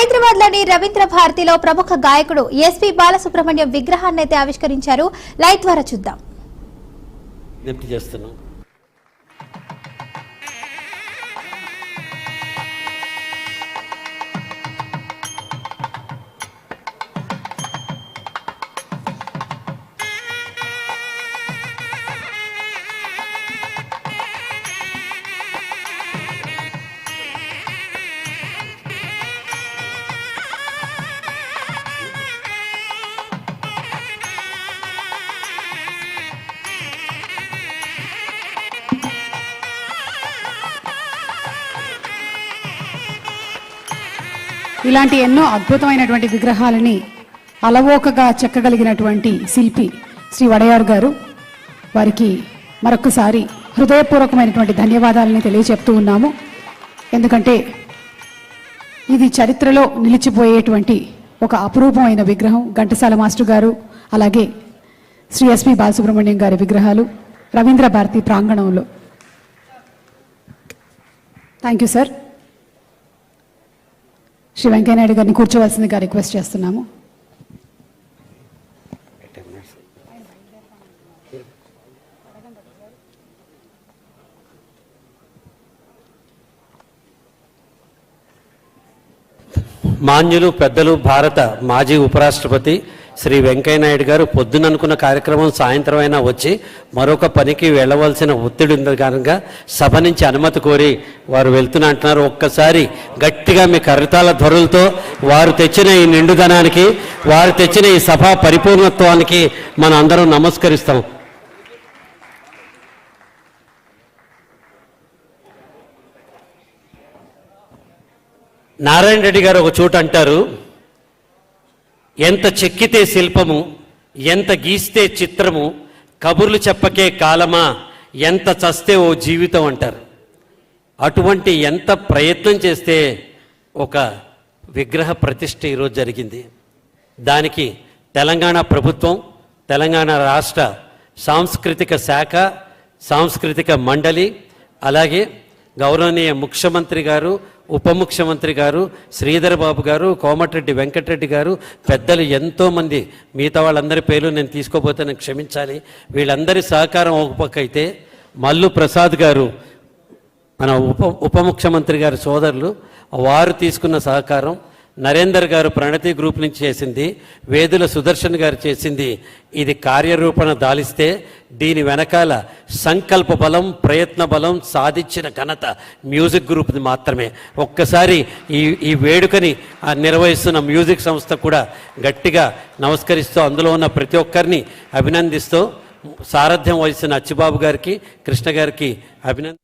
హైదరాబాద్ లోని రవీంద్ర భారతిలో ప్రముఖ గాయకుడు ఎస్పీ బాలసుబ్రహ్మణ్యం విగ్రహాన్ని అయితే ఆవిష్కరించారు. లైవ్ ద్వారా చూద్దాం. ఇలాంటి ఎన్నో అద్భుతమైనటువంటి విగ్రహాలని అలవోకగా చెక్కగలిగినటువంటి శిల్పి శ్రీ వడయార్ గారు, వారికి మరొకసారి హృదయపూర్వకమైనటువంటి ధన్యవాదాలని తెలియజెప్తూ ఉన్నాము. ఎందుకంటే ఇది చరిత్రలో నిలిచిపోయేటువంటి ఒక అపురూపమైన విగ్రహం. ఘంటసాల మాస్టర్ గారు, అలాగే శ్రీ ఎస్పీ బాలసుబ్రహ్మణ్యం గారి విగ్రహాలు రవీంద్ర భారతి ప్రాంగణంలో. Thank you sir. Shri Venkaiah Naidu గారిని కూర్చోవలసిందిగా రిక్వెస్ట్ చేస్తున్నాము. మాన్యులు పెద్దలు భారత మాజీ ఉపరాష్ట్రపతి శ్రీ వెంకయ్యనాయుడు గారు పొద్దున అనుకున్న కార్యక్రమం సాయంత్రం అయినా వచ్చి మరొక పనికి వెళ్ళవలసిన ఒత్తిడి ఉంది కనుక సభ నుంచి అనుమతి కోరి వారు వెళ్తున్నా అంటున్నారు. ఒక్కసారి గట్టిగా మీ కరతాళ ధ్వరులతో వారు తెచ్చిన ఈ నిండుదనానికి, వారు తెచ్చిన ఈ సభా పరిపూర్ణత్వానికి మనం అందరం నమస్కరిస్తాం. నారాయణ రెడ్డి గారు ఒక చోట అంటారు, ఎంత చెక్కితే శిల్పము, ఎంత గీస్తే చిత్రము, కబుర్లు చెప్పకే కాలమా, ఎంత చస్తే ఓ జీవితం అంటారు. అటువంటి ఎంత ప్రయత్నం చేస్తే ఒక విగ్రహ ప్రతిష్ఠ ఈరోజు జరిగింది. దానికి తెలంగాణ ప్రభుత్వం, తెలంగాణ రాష్ట్ర సాంస్కృతిక శాఖ, సాంస్కృతిక మండలి, అలాగే గౌరవనీయ ముఖ్యమంత్రి గారు, ఉప ముఖ్యమంత్రి గారు, శ్రీధర్ బాబు గారు, కోమటిరెడ్డి వెంకటరెడ్డి గారు, పెద్దలు ఎంతోమంది, మిగతా వాళ్ళందరి పేర్లు నేను తీసుకోపోతే నాకు క్షమించాలి. వీళ్ళందరి సహకారం ఒక పక్క అయితే, మల్లు ప్రసాద్ గారు మన ఉప ముఖ్యమంత్రి గారి సోదరులు, వారు తీసుకున్న సహకారం, నరేందర్ గారు ప్రణతి గ్రూప్ నుంచి చేసింది, వేదుల సుదర్శన్ గారు చేసింది, ఇది కార్యరూపణ దాలిస్తే దీని వెనకాల సంకల్ప బలం, ప్రయత్న బలం సాధించిన ఘనత మ్యూజిక్ గ్రూప్ది మాత్రమే. ఒక్కసారి ఈ వేడుకని నిర్వహిస్తున్న మ్యూజిక్ సంస్థ కూడా గట్టిగా నమస్కరిస్తూ, అందులో ఉన్న ప్రతి ఒక్కరిని అభినందిస్తూ, సారథ్యం వహిస్తున్న అచ్చిబాబు గారికి, కృష్ణ గారికి అభినందన.